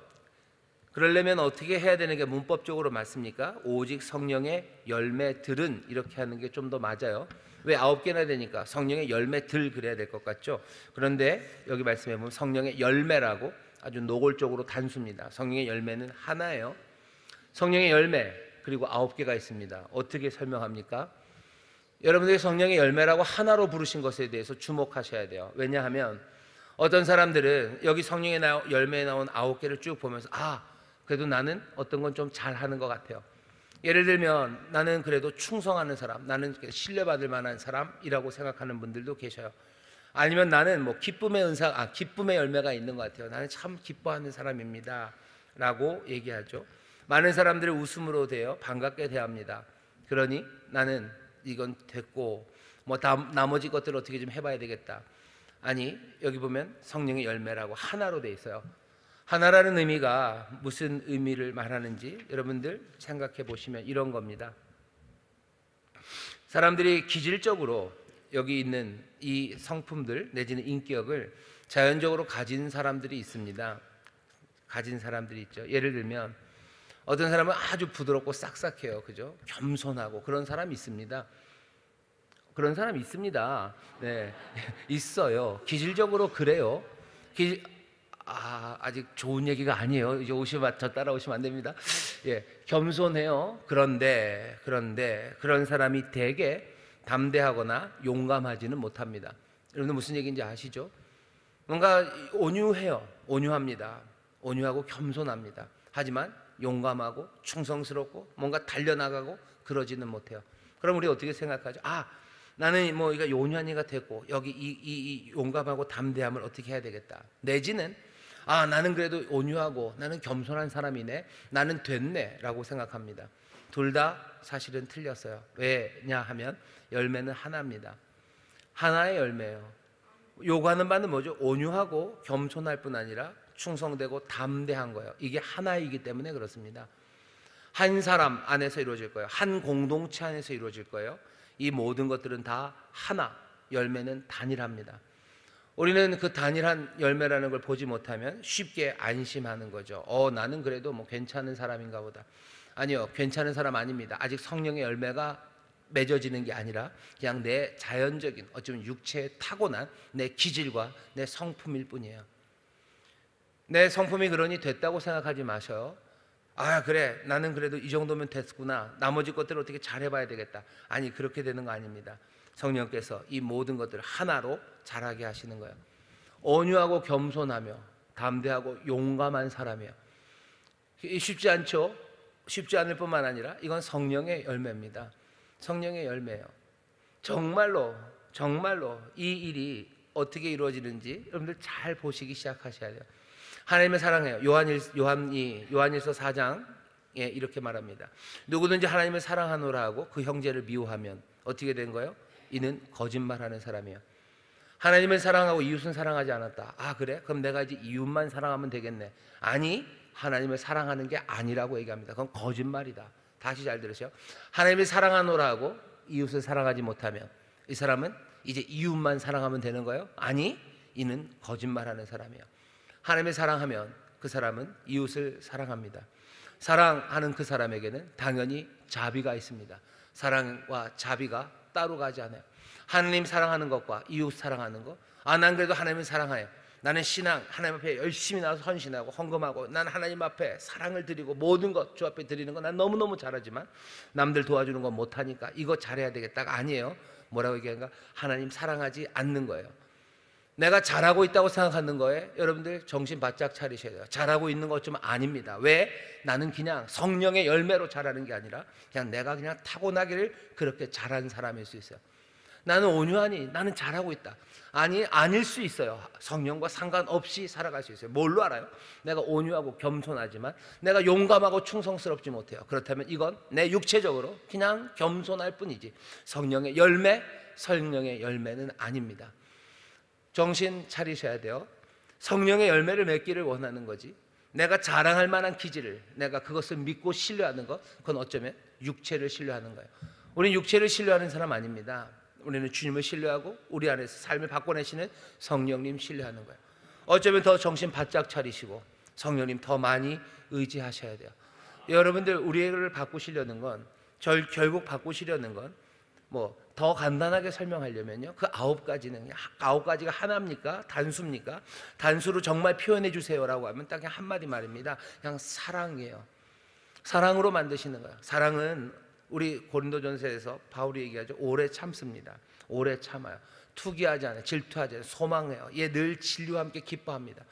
그러려면 어떻게 해야 되는 게 문법적으로 맞습니까? 오직 성령의 열매들은 이렇게 하는 게 좀 더 맞아요. 왜 9개나 되니까 성령의 열매들 그래야 될 것 같죠? 그런데 여기 말씀해 보면 성령의 열매라고 아주 노골적으로 단수입니다. 성령의 열매는 하나예요. 성령의 열매, 그리고 9개가 있습니다. 어떻게 설명합니까? 여러분들이 성령의 열매라고 하나로 부르신 것에 대해서 주목하셔야 돼요. 왜냐하면 어떤 사람들은 여기 성령의 열매에 나온 9개를 쭉 보면서 그래도 나는 어떤 건 좀 잘하는 것 같아요. 예를 들면 나는 그래도 충성하는 사람, 나는 신뢰받을 만한 사람이라고 생각하는 분들도 계셔요. 아니면 나는 뭐 기쁨의 기쁨의 열매가 있는 것 같아요. 나는 참 기뻐하는 사람입니다 라고 얘기하죠. 많은 사람들을 웃음으로 대해 반갑게 대합니다. 그러니 나는 이건 됐고 나머지 것들을 어떻게 좀 해봐야 되겠다. 아니, 여기 보면 성령의 열매라고 하나로 돼 있어요. 하나라는 의미가 무슨 의미를 말하는지 여러분들 생각해 보시면 이런 겁니다. 사람들이 기질적으로 여기 있는 이 성품들 내지는 인격을 자연적으로 가진 사람들이 있습니다. 가진 사람들이 있죠. 예를 들면 어떤 사람은 아주 부드럽고 싹싹해요. 그죠? 겸손하고 그런 사람이 있습니다. 그런 사람이 있습니다. 네, 있어요. 기질적으로 그래요. 아직 좋은 얘기가 아니에요. 이제 저 따라오시면 안 됩니다. 예, 겸손해요. 그런데 그런 사람이 되게 담대하거나 용감하지는 못합니다. 여러분들 무슨 얘기인지 아시죠? 뭔가 온유해요. 온유합니다. 온유하고 겸손합니다. 하지만 용감하고 충성스럽고 뭔가 달려나가고 그러지는 못해요. 그럼 우리 어떻게 생각하죠? 나는 이거 온유한 이가 됐고 여기 이 용감하고 담대함을 어떻게 해야 되겠다. 내지는 나는 그래도 온유하고 나는 겸손한 사람이네, 나는 됐네 라고 생각합니다. 둘 다 사실은 틀렸어요. 왜냐하면 열매는 하나입니다. 하나의 열매예요. 요구하는 바는 뭐죠? 온유하고 겸손할 뿐 아니라 충성되고 담대한 거예요. 이게 하나이기 때문에 그렇습니다. 한 사람 안에서 이루어질 거예요. 한 공동체 안에서 이루어질 거예요. 이 모든 것들은 다 하나, 열매는 단일합니다. 우리는 그 단일한 열매라는 걸 보지 못하면 쉽게 안심하는 거죠. 나는 그래도 괜찮은 사람인가 보다. 아니요, 괜찮은 사람 아닙니다. 아직 성령의 열매가 맺어지는 게 아니라 그냥 내 자연적인 어쩌면 육체에 타고난 내 기질과 내 성품일 뿐이에요. 내 성품이 그러니 됐다고 생각하지 마셔요. 아 그래 나는 그래도 이 정도면 됐구나, 나머지 것들을 어떻게 잘해봐야 되겠다. 아니 그렇게 되는 거 아닙니다. 성령께서 이 모든 것들을 하나로 자라게 하시는 거예요. 온유하고 겸손하며 담대하고 용감한 사람이에요. 쉽지 않죠. 쉽지 않을 뿐만 아니라 이건 성령의 열매입니다. 성령의 열매예요. 정말로 이 일이 어떻게 이루어지는지 여러분들 잘 보시기 시작하셔야 돼요. 하나님을 사랑해요. 요한일서 4장에 이렇게 말합니다. 누구든지 하나님을 사랑하노라 하고 그 형제를 미워하면 어떻게 된 거예요? 이는 거짓말하는 사람이에요. 하나님을 사랑하고 이웃은 사랑하지 않았다. 아 그래? 그럼 내가 이제 이웃만 사랑하면 되겠네. 아니 하나님을 사랑하는 게 아니라고 얘기합니다. 그건 거짓말이다. 다시 잘 들으세요. 하나님을 사랑하노라 하고 이웃을 사랑하지 못하면 이 사람은 이제 이웃만 사랑하면 되는 거예요? 아니 이는 거짓말하는 사람이에요. 하나님을 사랑하면 그 사람은 이웃을 사랑합니다. 사랑하는 그 사람에게는 당연히 자비가 있습니다. 사랑과 자비가 따로 가지 않아요. 하나님 사랑하는 것과 이웃 사랑하는 것, 아 난 그래도 하나님을 사랑해요. 나는 신앙 하나님 앞에 열심히 나와서 헌신하고 헌금하고 난 하나님 앞에 사랑을 드리고 모든 것 주 앞에 드리는 거 난 너무너무 잘하지만 남들 도와주는 건 못하니까 이거 잘해야 되겠다가 아니에요. 뭐라고 얘기하는가? 하나님 사랑하지 않는 거예요. 내가 잘하고 있다고 생각하는 거에 여러분들 정신 바짝 차리셔야 돼요. 잘하고 있는 것 좀 아닙니다. 왜? 나는 그냥 성령의 열매로 잘하는 게 아니라 그냥 내가 그냥 타고나기를 그렇게 잘한 사람일 수 있어요. 나는 온유하니 나는 잘하고 있다. 아니 아닐 수 있어요. 성령과 상관없이 살아갈 수 있어요. 뭘로 알아요? 내가 온유하고 겸손하지만 내가 용감하고 충성스럽지 못해요. 그렇다면 이건 내 육체적으로 그냥 겸손할 뿐이지 성령의 열매는 아닙니다. 정신 차리셔야 돼요. 성령의 열매를 맺기를 원하는 거지 내가 자랑할 만한 기질을 내가 그것을 믿고 신뢰하는 것, 그건 어쩌면 육체를 신뢰하는 거예요. 우리는 육체를 신뢰하는 사람 아닙니다. 우리는 주님을 신뢰하고 우리 안에서 삶을 바꿔내시는 성령님 신뢰하는 거예요. 어쩌면 더 정신 바짝 차리시고 성령님 더 많이 의지하셔야 돼요. 여러분들 우리를 바꾸시려는 건 결국 바꾸시려는 건 더 간단하게 설명하려면요 그 9가지는 9가지가 하나입니까? 단수입니까? 단수로 정말 표현해 주세요라고 하면 딱 그냥 한마디 말입니다. 그냥 사랑이에요. 사랑으로 만드시는 거예요. 사랑은 우리 고린도전서에서 바울이 얘기하죠. 오래 참습니다. 오래 참아요. 투기하지 않아요. 질투하지 않아요. 소망해요. 얘 늘 진리와 함께 기뻐합니다.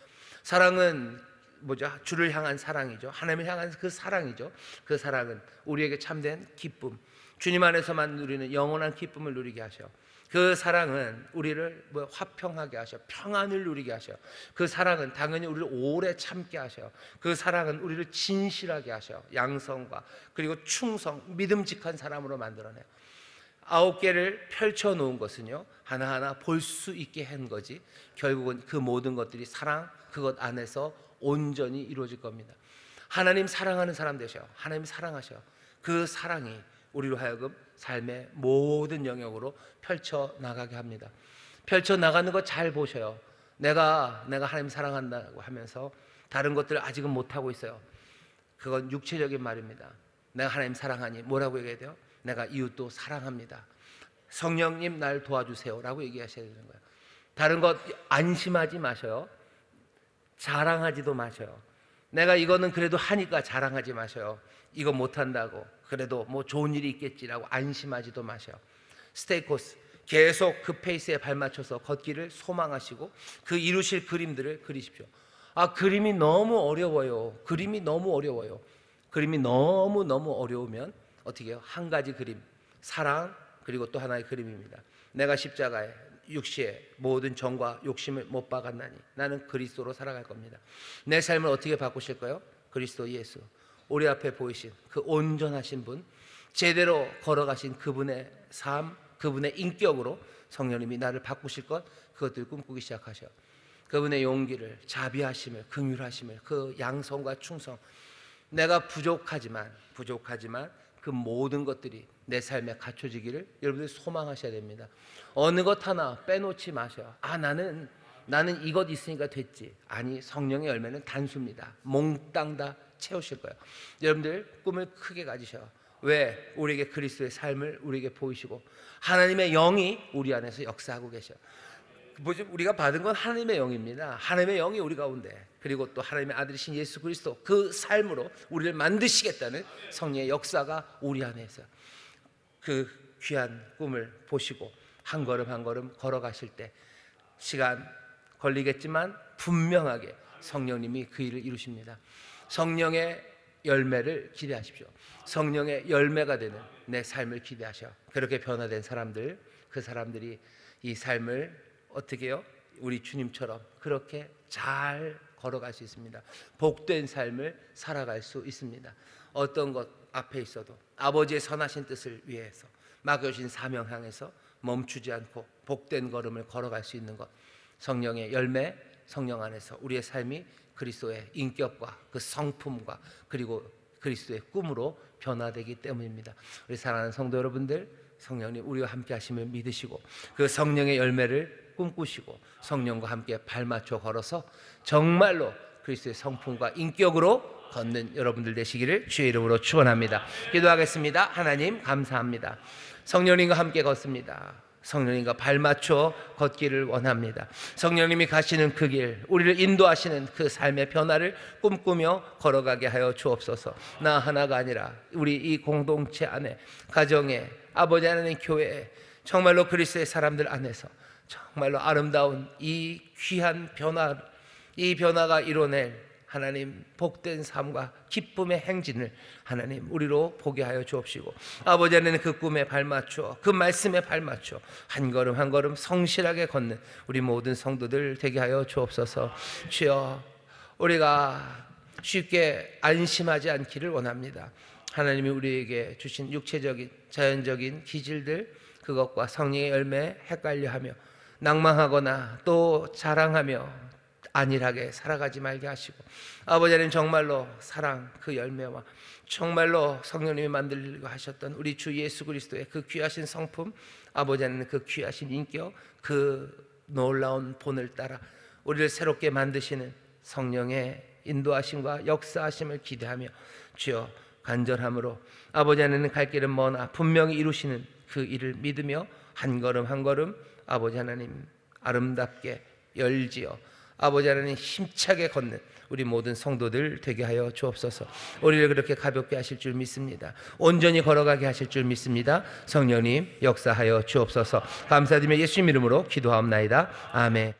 사랑은 뭐죠? 주를 향한 사랑이죠. 하나님을 향한 그 사랑이죠. 그 사랑은 우리에게 참된 기쁨, 주님 안에서만 누리는 영원한 기쁨을 누리게 하셔. 그 사랑은 우리를 화평하게 하셔. 평안을 누리게 하셔. 그 사랑은 당연히 우리를 오래 참게 하셔. 그 사랑은 우리를 진실하게 하셔. 양성과 그리고 충성, 믿음직한 사람으로 만들어내요. 9개를 펼쳐 놓은 것은요 하나하나 볼 수 있게 한 거지 결국은 그 모든 것들이 사랑, 그것 안에서 온전히 이루어질 겁니다. 하나님 사랑하는 사람 되셔. 하나님 사랑하셔. 그 사랑이 우리로 하여금 삶의 모든 영역으로 펼쳐나가게 합니다. 펼쳐나가는 거 잘 보셔요. 내가 하나님 사랑한다고 하면서 다른 것들을 아직은 못하고 있어요. 그건 육체적인 말입니다. 내가 하나님 사랑하니 뭐라고 얘기해야 돼요? 내가 이웃도 사랑합니다. 성령님 날 도와주세요 라고 얘기하셔야 되는 거예요. 다른 것 안심하지 마셔요. 자랑하지도 마셔요. 내가 이거는 그래도 하니까 자랑하지 마셔요. 이거 못한다고 그래도 좋은 일이 있겠지라고 안심하지도 마셔요. 스테이 코스 계속 그 페이스에 발맞춰서 걷기를 소망하시고 그 이루실 그림들을 그리십시오. 아 그림이 너무 어려워요. 그림이 너무 어려우면 어떻게 해요? 한 가지 그림, 사랑, 그리고 또 하나의 그림입니다. 내가 십자가에 육시의 모든 정과 욕심을 못 박았나니 나는 그리스도로 살아갈 겁니다. 내 삶을 어떻게 바꾸실 거예요? 그리스도 예수, 우리 앞에 보이신 그 온전하신 분, 제대로 걸어가신 그분의 삶, 그분의 인격으로 성령님이 나를 바꾸실 것, 그것들을 꿈꾸기 시작하셔. 그분의 용기를, 자비하심을, 긍휼하심을, 그 양성과 충성, 내가 부족하지만 그 모든 것들이 내 삶에 갖춰지기를 여러분들이 소망하셔야 됩니다. 어느 것 하나 빼놓지 마셔. 아 나는 이것 있으니까 됐지. 아니 성령의 열매는 단수입니다. 몽땅 다 채우실 거예요. 여러분들 꿈을 크게 가지셔. 왜? 우리에게 그리스도의 삶을 우리에게 보이시고 하나님의 영이 우리 안에서 역사하고 계셔. 뭐지? 우리가 받은 건 하나님의 영입니다. 하나님의 영이 우리 가운데, 그리고 또 하나님의 아들이신 예수 그리스도 그 삶으로 우리를 만드시겠다는 성령의 역사가 우리 안에서 그 귀한 꿈을 보시고 한 걸음 한 걸음 걸어가실 때 시간 걸리겠지만 분명하게 성령님이 그 일을 이루십니다. 성령의 열매를 기대하십시오. 성령의 열매가 되는 내 삶을 기대하셔. 그렇게 변화된 사람들, 그 사람들이 이 삶을 어떻게 해요? 우리 주님처럼 그렇게 잘 걸어갈 수 있습니다. 복된 삶을 살아갈 수 있습니다. 어떤 것 앞에 있어도 아버지의 선하신 뜻을 위해서 맡겨주신 사명 향해서 멈추지 않고 복된 걸음을 걸어갈 수 있는 것, 성령의 열매, 성령 안에서 우리의 삶이 그리스도의 인격과 그 성품과 그리고 그리스도의 꿈으로 변화되기 때문입니다. 우리 사랑하는 성도 여러분들, 성령님 우리와 함께 하심을 믿으시고 그 성령의 열매를 꿈꾸시고 성령과 함께 발맞춰 걸어서 정말로 그리스도의 성품과 인격으로 걷는 여러분들 되시기를 주의 이름으로 축원합니다. 기도하겠습니다. 하나님 감사합니다. 성령님과 함께 걷습니다. 성령님과 발맞춰 걷기를 원합니다. 성령님이 가시는 그 길, 우리를 인도하시는 그 삶의 변화를 꿈꾸며 걸어가게 하여 주옵소서. 나 하나가 아니라 우리 이 공동체 안에, 가정에, 아버지 하나님 교회에, 정말로 그리스도의 사람들 안에서 정말로 아름다운 이 귀한 변화, 이 변화가 이뤄낼 하나님 복된 삶과 기쁨의 행진을 하나님 우리로 보게 하여 주옵시고, 아버지 하나님 그 꿈에 발맞춰, 그 말씀에 발맞춰 한 걸음 한 걸음 성실하게 걷는 우리 모든 성도들 되게 하여 주옵소서. 주여, 우리가 쉽게 안심하지 않기를 원합니다. 하나님이 우리에게 주신 육체적인 자연적인 기질들, 그것과 성령의 열매에 헷갈려하며 낭망하거나 또 자랑하며 안일하게 살아가지 말게 하시고, 아버지 하나님 정말로 사랑 그 열매와 정말로 성령님이 만들려고 하셨던 우리 주 예수 그리스도의 그 귀하신 성품, 아버지 하나님 그 귀하신 인격, 그 놀라운 본을 따라 우리를 새롭게 만드시는 성령의 인도하심과 역사하심을 기대하며, 주여 간절함으로 아버지 하나님 갈 길은 머나 분명히 이루시는 그 일을 믿으며 한 걸음 한 걸음 아버지 하나님 아름답게 열지어 아버지 하나님 힘차게 걷는 우리 모든 성도들 되게 하여 주옵소서. 우리를 그렇게 가볍게 하실 줄 믿습니다. 온전히 걸어가게 하실 줄 믿습니다. 성령님 역사하여 주옵소서. 감사드리며 예수님 이름으로 기도하옵나이다. 아멘.